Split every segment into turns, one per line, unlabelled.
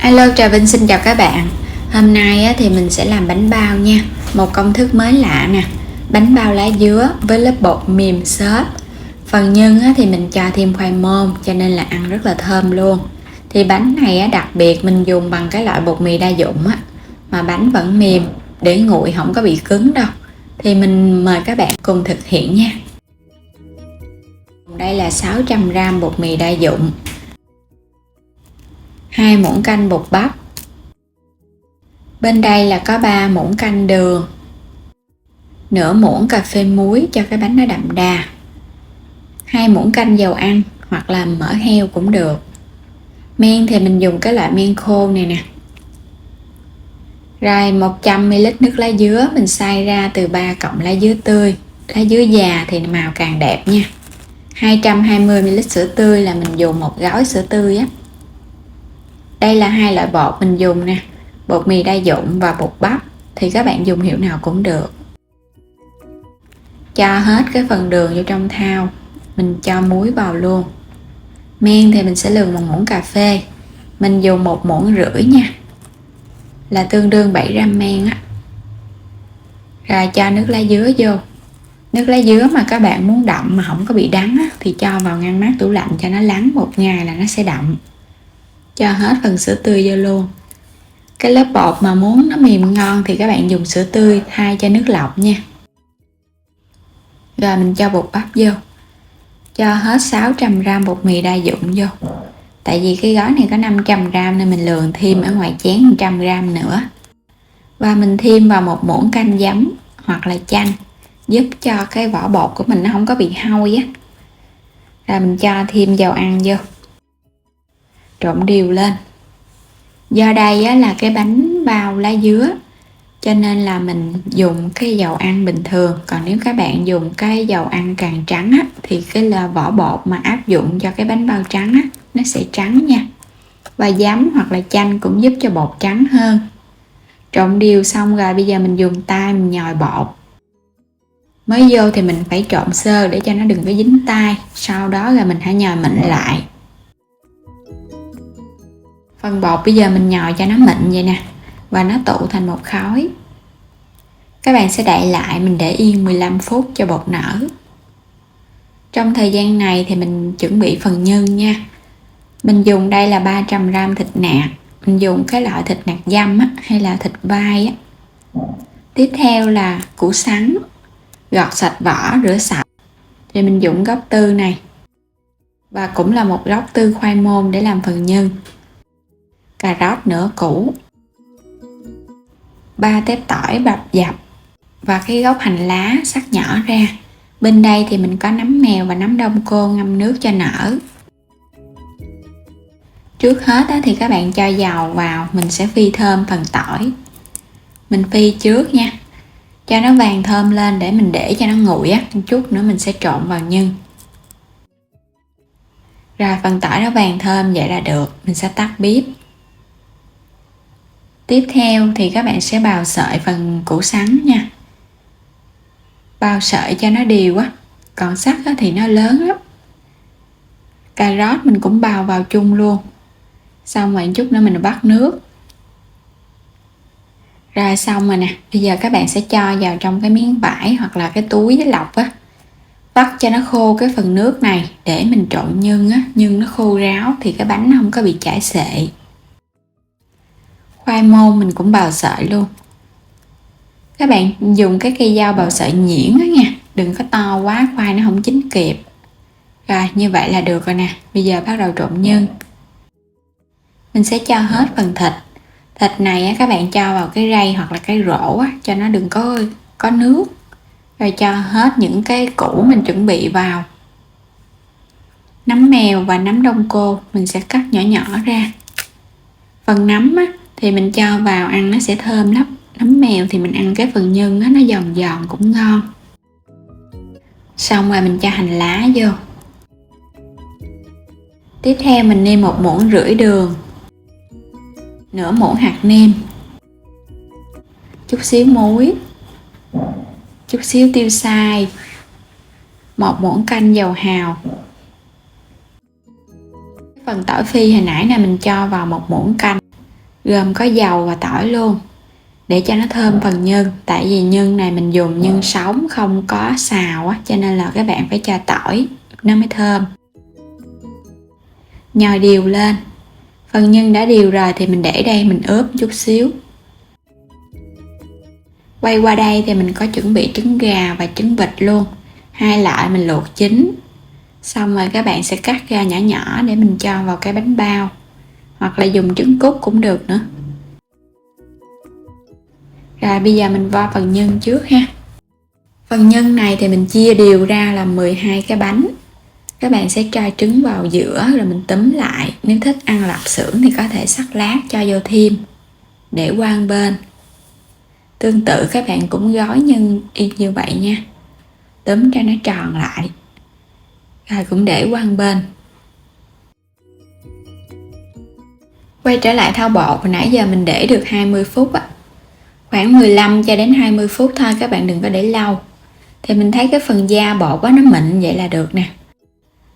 Alo, Trà Vinh xin chào các bạn. Hôm nay thì mình sẽ làm bánh bao nha. Một công thức mới lạ nè. Bánh bao lá dứa với lớp bột mềm xốp. Phần nhân thì mình cho thêm khoai môn cho nên là ăn rất là thơm luôn. Thì bánh này đặc biệt mình dùng bằng cái loại bột mì đa dụng mà bánh vẫn mềm, để nguội không có bị cứng đâu. Thì mình mời các bạn cùng thực hiện nha. Đây là 600g bột mì đa dụng, 2 muỗng canh bột bắp. Bên đây là có 3 muỗng canh đường, nửa muỗng cà phê muối cho cái bánh nó đậm đà, 2 muỗng canh dầu ăn hoặc là mỡ heo cũng được. Men thì mình dùng cái loại men khô này nè. Rồi 100ml nước lá dứa mình xay ra từ 3 cọng lá dứa tươi. Lá dứa già thì màu càng đẹp nha. 220ml sữa tươi là mình dùng một gói sữa tươi á. Đây là hai loại bột mình dùng nè, bột mì đa dụng và bột bắp, thì các bạn dùng hiệu nào cũng được. Cho hết cái phần đường vô trong thau, mình cho muối vào luôn. Men thì mình sẽ lường 1 muỗng cà phê, mình dùng 1,5 muỗng nha, là tương đương 7g men á. Rồi cho nước lá dứa vô. Nước lá dứa mà các bạn muốn đậm mà không có bị đắng thì cho vào ngăn mát tủ lạnh cho nó lắng 1 ngày là nó sẽ đậm. Cho hết phần sữa tươi vô luôn. Cái lớp bột mà muốn nó mềm ngon thì các bạn dùng sữa tươi thay cho nước lọc nha. Rồi mình cho bột bắp vô. Cho hết 600g bột mì đa dụng vô. Tại vì cái gói này có 500g nên mình lường thêm ở ngoài chén 100g nữa. Và mình thêm vào 1 muỗng canh giấm hoặc là chanh, giúp cho cái vỏ bột của mình nó không có bị hôi á. Rồi mình cho thêm dầu ăn vô. Trộn đều lên. Do đây là cái bánh bao lá dứa cho nên là mình dùng cái dầu ăn bình thường. Còn nếu các bạn dùng cái dầu ăn càng trắng thì cái là vỏ bột mà áp dụng cho cái bánh bao trắng nó sẽ trắng nha. Và giấm hoặc là chanh cũng giúp cho bột trắng hơn. Trộn đều xong rồi bây giờ mình dùng tay mình nhồi bột. Mới vô thì mình phải trộn sơ để cho nó đừng có dính tay. Sau đó rồi mình hãy nhồi mịn lại. Phần bột bây giờ mình nhồi cho nó mịn vậy nè, và nó tụ thành một khối. Các bạn sẽ đậy lại, mình để yên 15 phút cho bột nở. Trong thời gian này thì mình chuẩn bị phần nhân nha. Mình dùng đây là 300g thịt nạc. Mình dùng cái loại thịt nạc dăm hay là thịt vai. Tiếp theo là củ sắn, gọt sạch vỏ, rửa sạch. Thì mình dùng gốc tư này. Và cũng là một gốc tư khoai môn để làm phần nhân. Cà rốt nửa củ, 3 tép tỏi bập dập và cái gốc hành lá cắt nhỏ ra. Bên đây thì mình có nấm mèo và nấm đông cô ngâm nước cho nở. Trước hết thì các bạn cho dầu vào, mình sẽ phi thơm phần tỏi. Mình phi trước nha, cho nó vàng thơm lên để mình để cho nó nguội một chút nữa mình sẽ trộn vào nhân. Rồi phần tỏi nó vàng thơm vậy là được, mình sẽ tắt bếp. Tiếp theo thì các bạn sẽ bào sợi phần củ sắn nha. Bào sợi cho nó đều còn sắc thì nó lớn lắm. Cà rốt mình cũng bào vào chung luôn. Xong rồi chút nữa mình bắt nước. Rồi xong rồi nè, bây giờ các bạn sẽ cho vào trong cái miếng vải hoặc là cái túi với lọc vắt cho nó khô cái phần nước này để mình trộn nhân nhân nó khô ráo thì cái bánh nó không có bị chảy xệ. Khoai môn mình cũng bào sợi luôn. Các bạn dùng cái cây dao bào sợi nhuyễn nha, đừng có to quá khoai nó không chín kịp. Rồi như vậy là được rồi nè. Bây giờ bắt đầu trộn nhân. Mình sẽ cho hết phần thịt. Thịt này các bạn cho vào cái rây hoặc là cái rổ cho nó đừng có nước. Rồi cho hết những cái củ mình chuẩn bị vào. Nấm mèo và nấm đông cô mình sẽ cắt nhỏ nhỏ ra. Phần nấm thì mình cho vào ăn nó sẽ thơm lắm. Nấm mèo thì mình ăn cái phần nhân nó giòn giòn cũng ngon. Xong rồi mình cho hành lá vô. Tiếp theo mình nêm 1,5 muỗng đường, nửa muỗng hạt nêm, chút xíu muối, chút xíu tiêu xay, 1 muỗng canh dầu hào. Phần tỏi phi hồi nãy này mình cho vào 1 muỗng canh. gồm có dầu và tỏi luôn, để cho nó thơm phần nhân. Tại vì nhân này mình dùng nhân sống không có xào á, cho nên là các bạn phải cho tỏi nó mới thơm. Nhồi đều lên. Phần nhân đã đều rồi thì mình để đây mình ướp chút xíu. Quay qua đây thì mình có chuẩn bị trứng gà và trứng vịt luôn, hai loại mình luộc chín. Xong rồi các bạn sẽ cắt ra nhỏ nhỏ để mình cho vào cái bánh bao, hoặc là dùng trứng cút cũng được nữa. Rồi bây giờ mình vo phần nhân trước ha. Phần nhân này thì mình chia đều ra làm 12 cái bánh. Các bạn sẽ cho trứng vào giữa rồi mình túm lại. Nếu thích ăn lạp xưởng thì có thể xắt lát cho vô thêm, để qua một bên. Tương tự các bạn cũng gói nhân y như vậy nha, túm cho nó tròn lại, rồi cũng để qua một bên. Quay trở lại thau bột, hồi nãy giờ mình để được 20 phút á, khoảng 15 cho đến 20 phút thôi, các bạn đừng có để lâu. Thì mình thấy cái phần da bột á nó mịn vậy là được nè,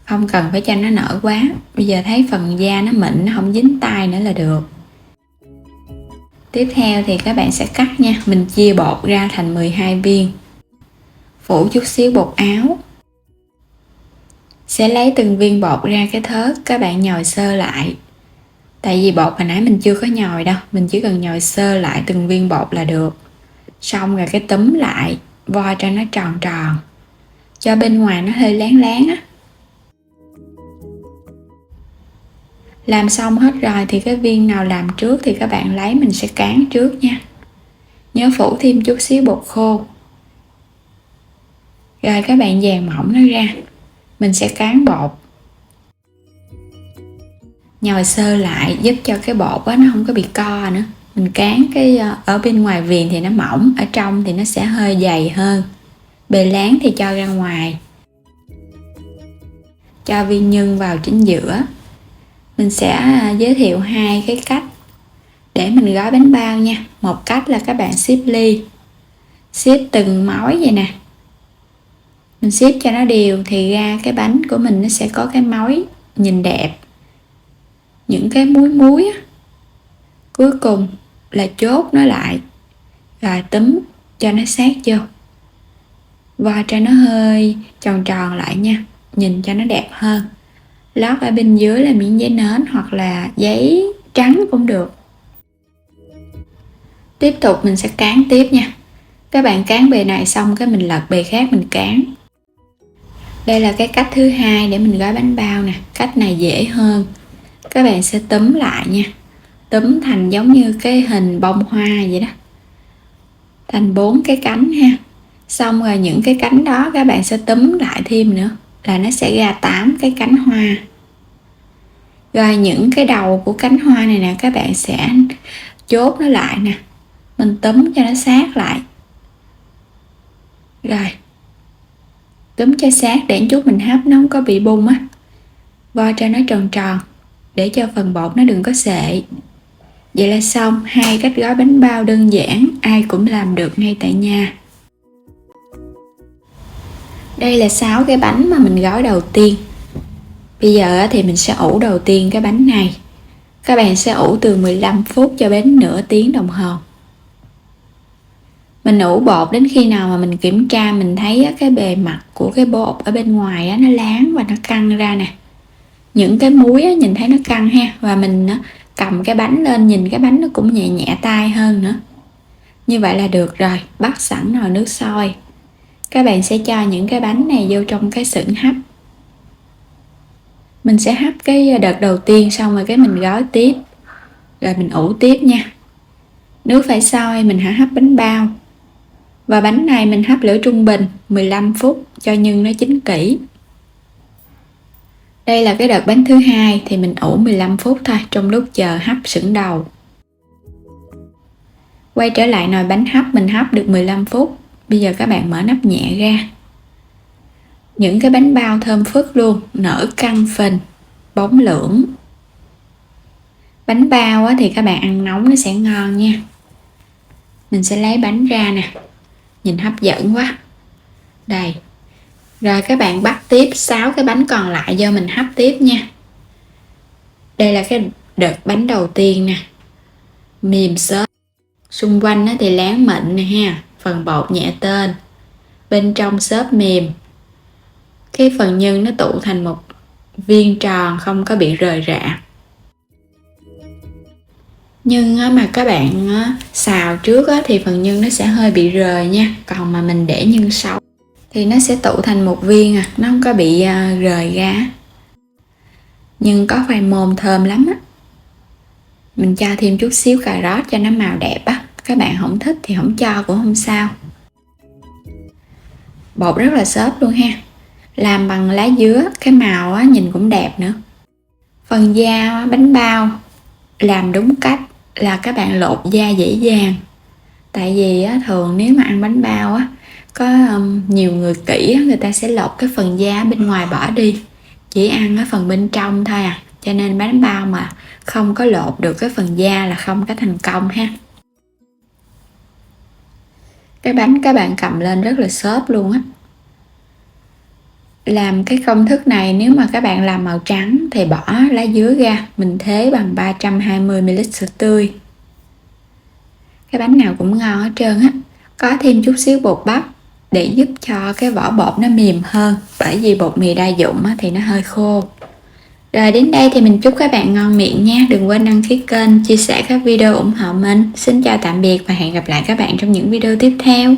không cần phải cho nó nở quá. Bây giờ thấy phần da nó mịn, nó không dính tay nữa là được. Tiếp theo thì các bạn sẽ cắt nha, mình chia bột ra thành 12 viên, phủ chút xíu bột áo. Sẽ lấy từng viên bột ra cái thớt, các bạn nhồi sơ lại. Tại vì bột hồi nãy mình chưa có nhồi đâu, mình chỉ cần nhồi sơ lại từng viên bột là được. Xong rồi cái túm lại, vo cho nó tròn tròn, cho bên ngoài nó hơi láng láng á. Làm xong hết rồi thì cái viên nào làm trước thì các bạn lấy, mình sẽ cán trước nha. Nhớ phủ thêm chút xíu bột khô. Rồi các bạn dàn mỏng nó ra, mình sẽ cán bột. Nhồi sơ lại giúp cho cái bột đó, nó không có bị co nữa. Mình cán cái ở bên ngoài viền thì nó mỏng, ở trong thì nó sẽ hơi dày hơn. Bề láng thì cho ra ngoài. Cho viên nhân vào chính giữa. Mình sẽ giới thiệu hai cái cách để mình gói bánh bao nha. Một cách là các bạn xếp ly, xếp từng mối vậy nè. Mình xếp cho nó đều thì ra cái bánh của mình nó sẽ có cái mối nhìn đẹp. Những cái múi múi á, cuối cùng là chốt nó lại, rồi túm cho nó sát vô, vo cho nó hơi tròn tròn lại nha, nhìn cho nó đẹp hơn. Lót ở bên dưới là miếng giấy nến hoặc là giấy trắng cũng được. Tiếp tục mình sẽ cán tiếp nha. Các bạn cán bề này xong cái mình lật bề khác mình cán. Đây là cái cách thứ hai để mình gói bánh bao nè. Cách này dễ hơn. Các bạn sẽ túm lại nha, túm thành giống như cái hình bông hoa vậy đó, thành 4 cái cánh ha. Xong rồi những cái cánh đó các bạn sẽ túm lại thêm nữa, là nó sẽ ra 8 cái cánh hoa. Rồi những cái đầu của cánh hoa này nè, các bạn sẽ chốt nó lại nè, mình túm cho nó sát lại. Rồi túm cho sát để chút mình hấp nó không có bị bung á. Vo cho nó tròn tròn để cho phần bột nó đừng có sệ. Vậy là xong hai cách gói bánh bao đơn giản, ai cũng làm được ngay tại nhà. Đây là 6 cái bánh mà mình gói đầu tiên. Bây giờ thì mình sẽ ủ đầu tiên cái bánh này. Các bạn sẽ ủ từ 15 phút cho đến nửa tiếng đồng hồ. Mình ủ bột đến khi nào mà mình kiểm tra mình thấy cái bề mặt của cái bột ở bên ngoài nó láng và nó căng ra nè. Những cái múi nhìn thấy nó căng ha, và mình cầm cái bánh lên nhìn cái bánh nó cũng nhẹ nhẹ tay hơn nữa. Như vậy là được rồi, bắt sẵn nồi nước sôi. Các bạn sẽ cho những cái bánh này vô trong cái xửng hấp. Mình sẽ hấp cái đợt đầu tiên xong rồi cái mình gói tiếp, rồi mình ủ tiếp nha. Nước phải sôi mình hãy hấp bánh bao. Và bánh này mình hấp lửa trung bình 15 phút cho nhân nó chín kỹ. Đây là cái đợt bánh thứ hai thì mình ủ 15 phút thôi, trong lúc chờ hấp xửng đầu. Quay trở lại nồi bánh hấp, mình hấp được 15 phút. Bây giờ các bạn mở nắp nhẹ ra. Những cái bánh bao thơm phức luôn, nở căng phình, bóng lưỡng. Bánh bao thì các bạn ăn nóng nó sẽ ngon nha. Mình sẽ lấy bánh ra nè. Nhìn hấp dẫn quá. Đây. Rồi các bạn bắt tiếp 6 cái bánh còn lại do mình hấp tiếp nha. Đây là cái đợt bánh đầu tiên nè. mềm xốp. Xung quanh thì láng mịn nè ha, phần bột nhẹ tên, bên trong xốp mềm. Cái phần nhân nó tụ thành một viên tròn, không có bị rời rạ. Nhưng mà các bạn xào trước thì phần nhân nó sẽ hơi bị rời nha, còn mà mình để nhân sau thì nó sẽ tụ thành một viên nó không có bị rời ra. Nhưng có khoai môn thơm lắm á. Mình cho thêm chút xíu cà rốt cho nó màu đẹp á. Các bạn không thích thì không cho cũng không sao. Bột rất là xốp luôn ha. Làm bằng lá dứa, cái màu nhìn cũng đẹp nữa. Phần da bánh bao làm đúng cách là các bạn lột da dễ dàng. Tại vì thường nếu mà ăn bánh bao có nhiều người kỹ người ta sẽ lột cái phần da bên ngoài bỏ đi, chỉ ăn cái phần bên trong thôi cho nên bánh bao mà không có lột được cái phần da là không có thành công ha. Cái bánh các bạn cầm lên rất là xốp luôn á. Làm cái công thức này nếu mà các bạn làm màu trắng thì bỏ lá dứa ra, mình thế bằng 320ml sữa tươi. Cái bánh nào cũng ngon hết trơn á. Có thêm chút xíu bột bắp để giúp cho cái vỏ bột nó mềm hơn, bởi vì bột mì đa dụng thì nó hơi khô. Rồi đến đây thì mình chúc các bạn ngon miệng nha. Đừng quên đăng ký kênh, chia sẻ các video ủng hộ mình. Xin chào tạm biệt và hẹn gặp lại các bạn trong những video tiếp theo.